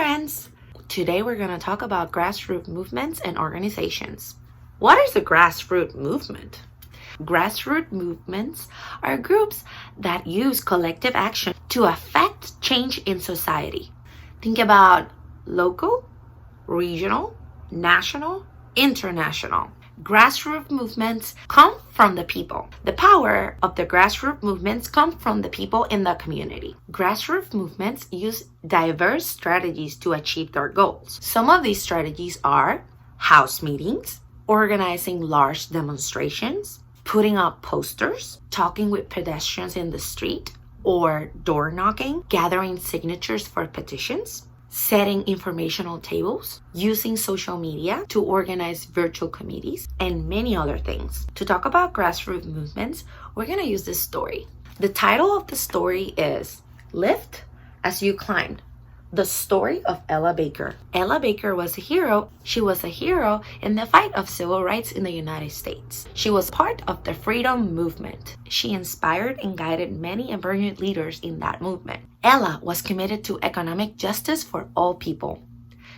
friends! Today we're going to talk about grassroots movements and organizations. What is a grassroots movement? Grassroots movements are groups that use collective action to affect change in society. Think about local, regional, national, international. Grassroots movements come from the people. The power of the grassroots movements come from the people in the community. Grassroots movements use diverse strategies to achieve their goals. Some of these strategies are house meetings, organizing large demonstrations, putting up posters, talking with pedestrians in the street, or door knocking, gathering signatures for petitions, setting informational tables, using social media to organize virtual committees, and many other things. To talk about grassroots movements, we're going to use this story. The title of the story is Lift as You Climbed, the story of Ella Baker. Ella Baker was a hero. She was a hero in the fight of civil rights in the United States. She was part of the freedom movement. She inspired and guided many emerging leaders in that movement. Ella was committed to economic justice for all people.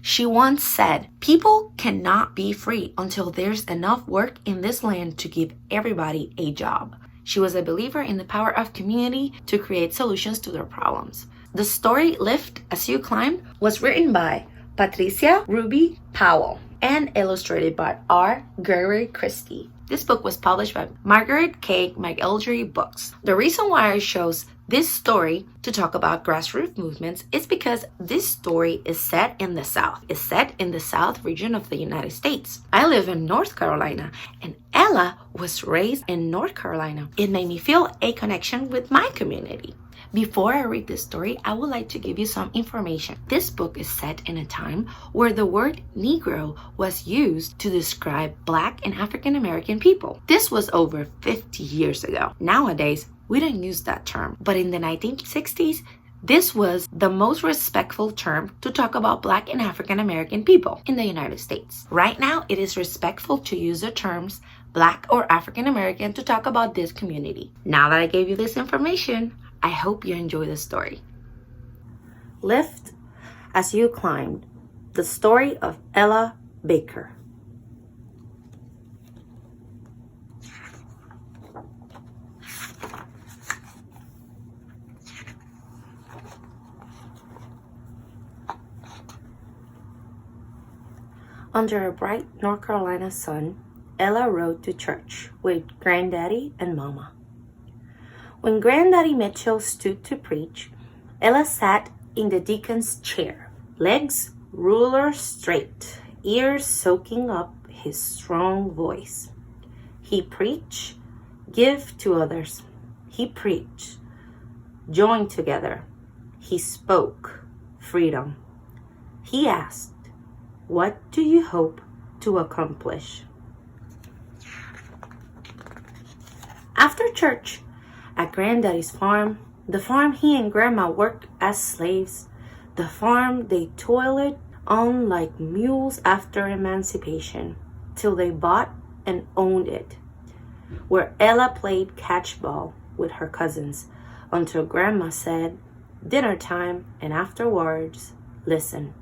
She once said, "People cannot be free until there's enough work in this land to give everybody a job." She was a believer in the power of community to create solutions to their problems. The story Lift as You Climbed was written by Patricia Ruby Powell and illustrated by R. Gregory Christie. This book was published by Margaret K. McElderry Books. The reason why I chose this story to talk about grassroots movements is because this story is set in the South. It's set in the South region of the United States. I live in North Carolina, and Ella was raised in North Carolina. It made me feel a connection with my community. Before I read this story, I would like to give you some information. This book is set in a time where the word Negro was used to describe Black and African American people. This was over 50 years ago. Nowadays, we don't use that term, but in the 1960s, this was the most respectful term to talk about Black and African American people in the United States. Right now, it is respectful to use the terms Black or African American to talk about this community. Now that I gave you this information, I hope you enjoy the story. Lift as You Climbed, the story of Ella Baker. Under a bright North Carolina sun, Ella rode to church with Granddaddy and Mama. When Granddaddy Mitchell stood to preach, Ella sat in the deacon's chair, legs ruler straight, ears soaking up his strong voice. He preached, give to others. He preached, join together. He spoke, freedom. He asked, what do you hope to accomplish? After church, at Granddaddy's farm, the farm he and Grandma worked as slaves, the farm they toiled on like mules after emancipation, till they bought and owned it, where Ella played catchball with her cousins, until Grandma said, dinner time, and afterwards, listen.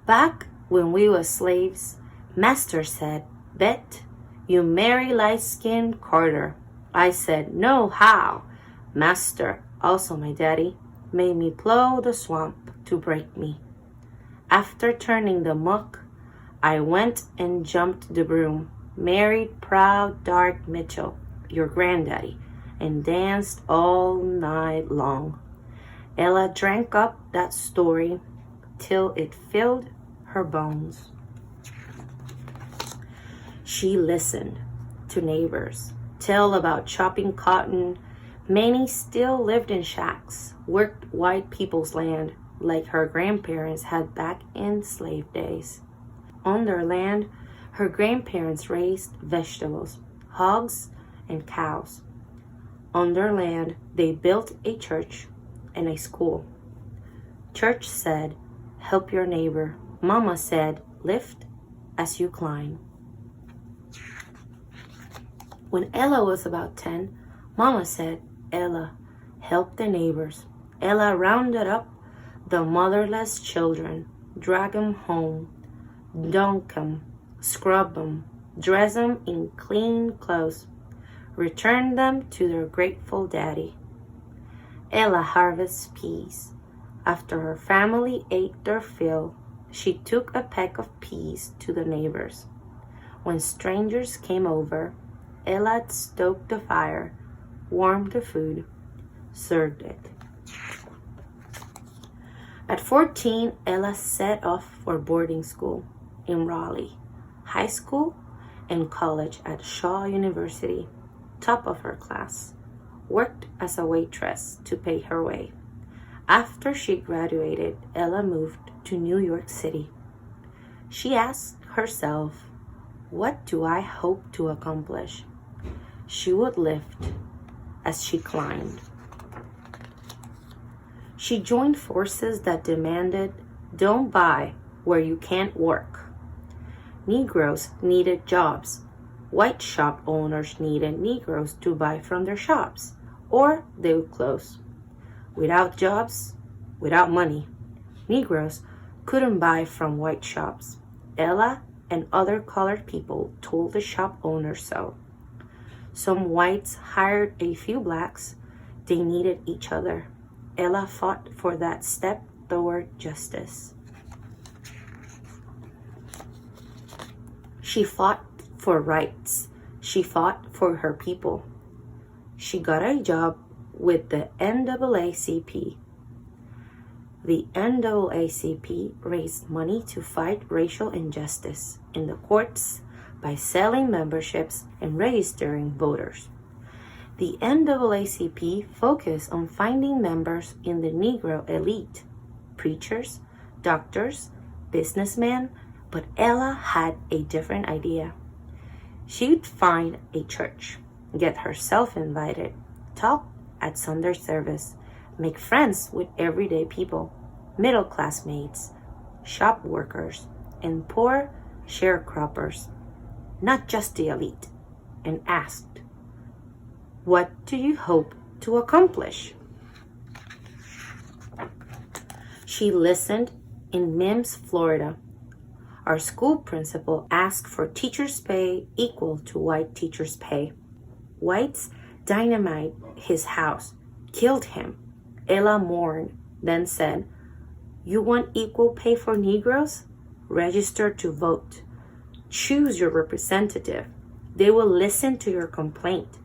Back when we were slaves, Master said, bet you marry light-skinned Carter. I said, no, how? Master, also my daddy, made me plow the swamp to break me. After turning the muck, I went and jumped the broom, married proud Dark Mitchell, your granddaddy, and danced all night long. Ella drank up that story till it filled her bones. She listened to neighbors tell about chopping cotton. Many still lived in shacks, worked white people's land like her grandparents had back in slave days. On their land, her grandparents raised vegetables, hogs, and cows. On their land, they built a church and a school. Church said, help your neighbor. Mama said, lift as you climb. When Ella was about 10, Mama said, Ella, help the neighbors. Ella rounded up the motherless children, drag 'em home, dunk 'em, scrub 'em, dress 'em in clean clothes, return them to their grateful daddy. Ella harvests peas. After her family ate their fill, she took a peck of peas to the neighbors. When strangers came over, Ella stoked the fire, warmed the food, served it. At 14, Ella set off for boarding school in Raleigh, high school and college at Shaw University, top of her class, worked as a waitress to pay her way. After she graduated, Ella moved to New York City. She asked herself, what do I hope to accomplish? She would lift as she climbed. She joined forces that demanded, don't buy where you can't work. Negroes needed jobs. White shop owners needed Negroes to buy from their shops, or they would close. Without jobs, without money, Negroes couldn't buy from white shops. Ella and other colored people told the shop owners so. Some whites hired a few blacks. They needed each other. Ella fought for that step toward justice. She fought for rights. She fought for her people. She got a job with the NAACP. The NAACP raised money to fight racial injustice in the courts by selling memberships and registering voters. The NAACP focused on finding members in the Negro elite, preachers, doctors, businessmen, but Ella had a different idea. She'd find a church, get herself invited, talk at Sunday service, make friends with everyday people, middle-class maids, shop workers, and poor sharecroppers, not just the elite, and asked, what do you hope to accomplish? She listened in Mims, Florida. Our school principal asked for teachers' pay equal to white teachers' pay. Whites dynamite his house, killed him. Ella mourned, then said, you want equal pay for Negroes? Register to vote. Choose your representative. They will listen to your complaint.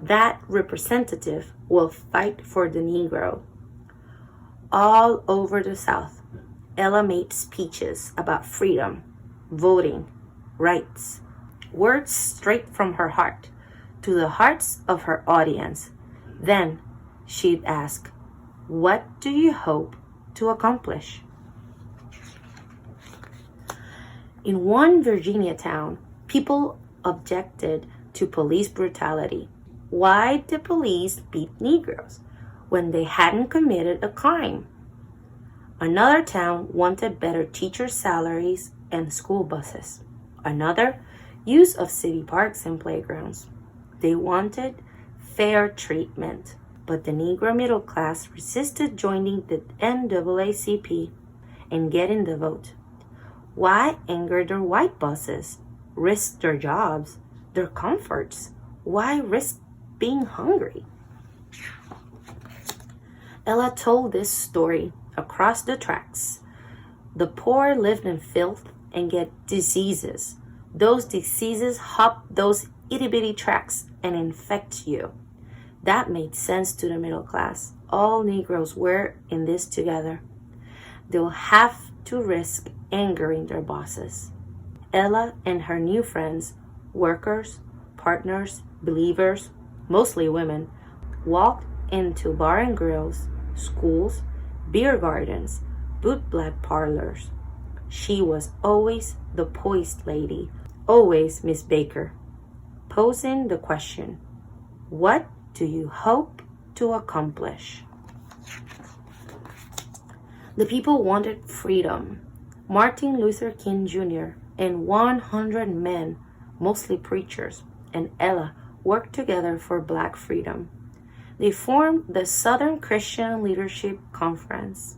That representative will fight for the Negro. All over the South, Ella made speeches about freedom, voting, rights, words straight from her heart to the hearts of her audience. Then she'd ask, what do you hope to accomplish? In one Virginia town, people objected to police brutality. Why did police beat Negroes when they hadn't committed a crime? Another town wanted better teacher salaries and school buses. Another, use of city parks and playgrounds. They wanted fair treatment, but the Negro middle class resisted joining the NAACP and getting the vote. Why anger their white bosses, risk their jobs, their comforts? Why risk being hungry? Ella told this story across the tracks. The poor lived in filth and get diseases. Those diseases hop those itty-bitty tracks and infect you. That made sense to the middle class. All Negroes were in this together. They'll have to risk angering their bosses. Ella and her new friends, workers, partners, believers, mostly women, walked into bar and grills, schools, beer gardens, bootblack parlors. She was always the poised lady, always Miss Baker, posing the question, what do you hope to accomplish? The people wanted freedom. Martin Luther King Jr. and 100 men, mostly preachers, and Ella worked together for Black freedom. They formed the Southern Christian Leadership Conference.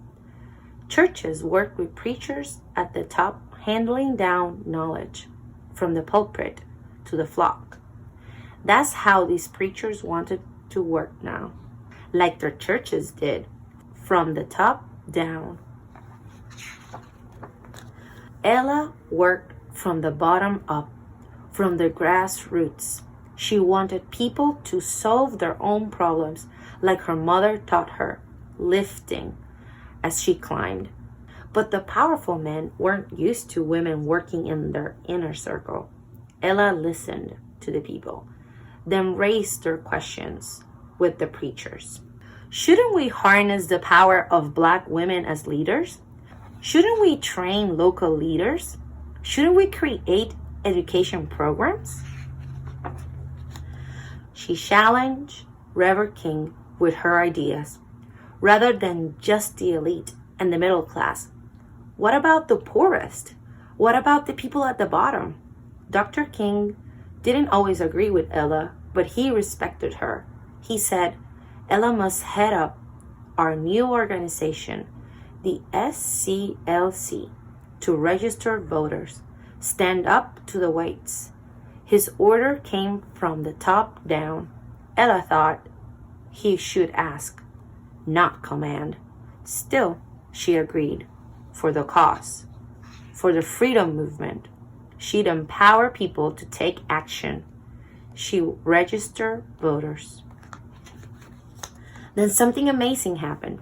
Churches worked with preachers at the top, handling down knowledge from the pulpit to the flock. That's how these preachers wanted to work now, like their churches did, from the top down. Ella worked from the bottom up, from the grassroots. She wanted people to solve their own problems, like her mother taught her, lifting as she climbed. But the powerful men weren't used to women working in their inner circle. Ella listened to the people, then raised their questions with the preachers. Shouldn't we harness the power of Black women as leaders? Shouldn't we train local leaders? Shouldn't we create education programs? She challenged Reverend King with her ideas, rather than just the elite and the middle class. What about the poorest? What about the people at the bottom? Dr. King didn't always agree with Ella, but he respected her. He said, Ella must head up our new organization, the SCLC, to register voters, stand up to the whites. His order came from the top down. Ella thought he should ask, not command. Still, she agreed, for the cause, for the freedom movement. She'd empower people to take action. She registered voters. Then something amazing happened.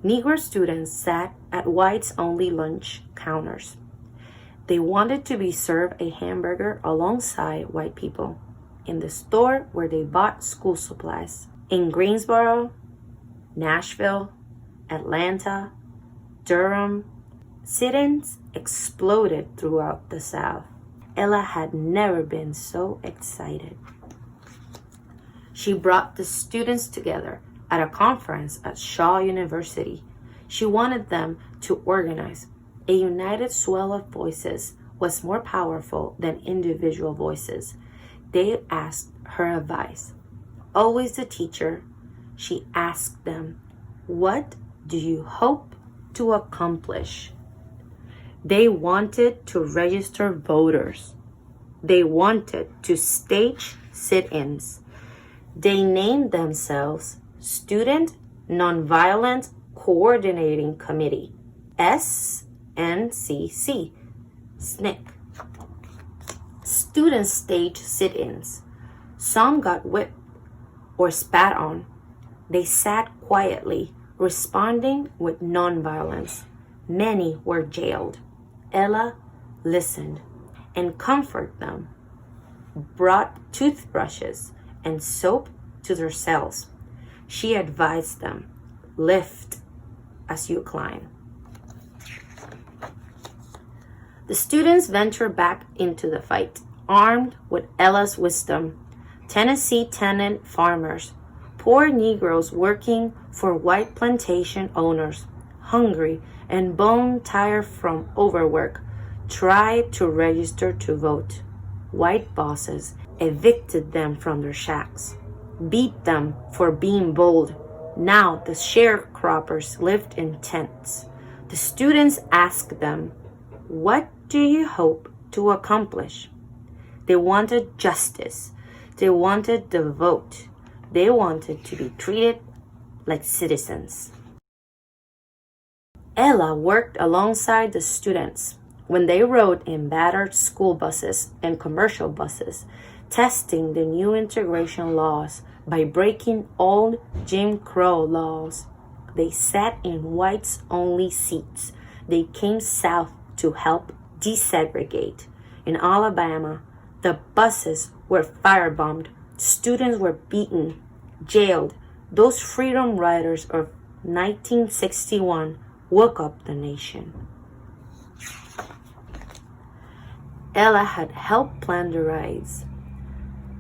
Negro students sat at whites-only lunch counters. They wanted to be served a hamburger alongside white people in the store where they bought school supplies. In Greensboro, Nashville, Atlanta, Durham, sit-ins exploded throughout the South. Ella had never been so excited. She brought the students together at a conference at Shaw University. She wanted them to organize. A united swell of voices was more powerful than individual voices. They asked her advice. Always the teacher, she asked them, what do you hope to accomplish? They wanted to register voters. They wanted to stage sit-ins. They named themselves Student Nonviolent Coordinating Committee, SNCC, SNCC. Students staged sit-ins. Some got whipped or spat on. They sat quietly, responding with nonviolence. Many were jailed. Ella listened and comforted them, brought toothbrushes and soap to their cells. She advised them, lift as you climb. The students ventured back into the fight, armed with Ella's wisdom. Tennessee tenant farmers, poor Negroes working for white plantation owners, hungry and bone-tired from overwork, tried to register to vote. White bosses evicted them from their shacks, beat them for being bold. Now the sharecroppers lived in tents. The students asked them, what do you hope to accomplish? They wanted justice. They wanted the vote. They wanted to be treated like citizens. Ella worked alongside the students when they rode in battered school buses and commercial buses, testing the new integration laws by breaking old Jim Crow laws. They sat in whites-only seats. They came south to help desegregate. In Alabama, the buses were firebombed. Students were beaten, jailed. Those freedom riders of 1961 woke up the nation. Ella had helped plan the rides.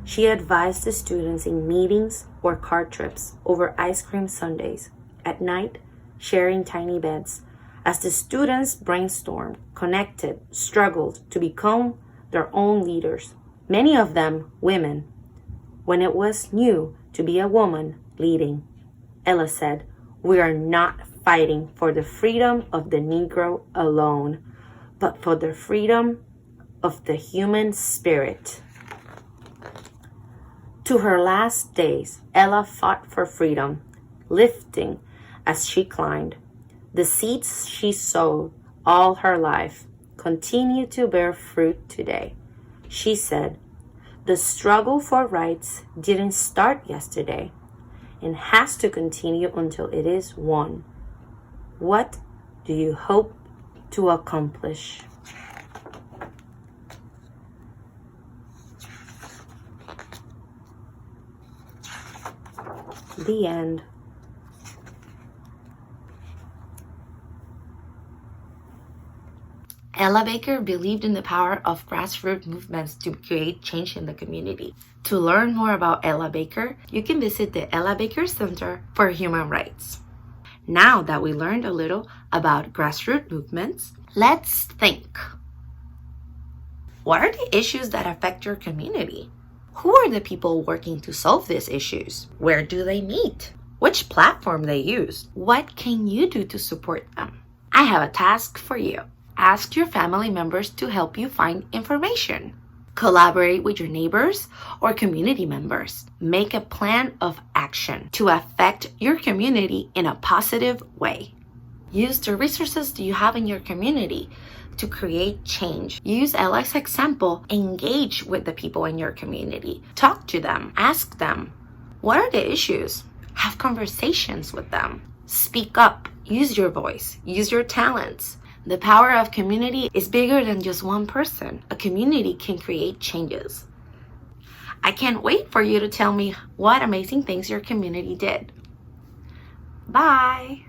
She advised the students in meetings or car trips over ice cream sundaes, at night sharing tiny beds. As the students brainstormed, connected, struggled to become their own leaders, many of them women, when it was new to be a woman leading. Ella said, we are not fighting for the freedom of the Negro alone, but for the freedom of the human spirit. To her last days, Ella fought for freedom, lifting as she climbed. The seeds she sowed all her life continue to bear fruit today. She said, "The struggle for rights didn't start yesterday and has to continue until it is won." What do you hope to accomplish? The end. Ella Baker believed in the power of grassroots movements to create change in the community. To learn more about Ella Baker, you can visit the Ella Baker Center for Human Rights. Now that we learned a little about grassroots movements, let's think. What are the issues that affect your community? Who are the people working to solve these issues? Where do they meet? Which platform they use? What can you do to support them? I have a task for you. Ask your family members to help you find information. Collaborate with your neighbors or community members. Make a plan of action to affect your community in a positive way. Use the resources you have in your community to create change. Use Ella's example. Engage with the people in your community. Talk to them. Ask them, what are the issues? Have conversations with them. Speak up. Use your voice. Use your talents. The power of community is bigger than just one person. A community can create changes. I can't wait for you to tell me what amazing things your community did. Bye.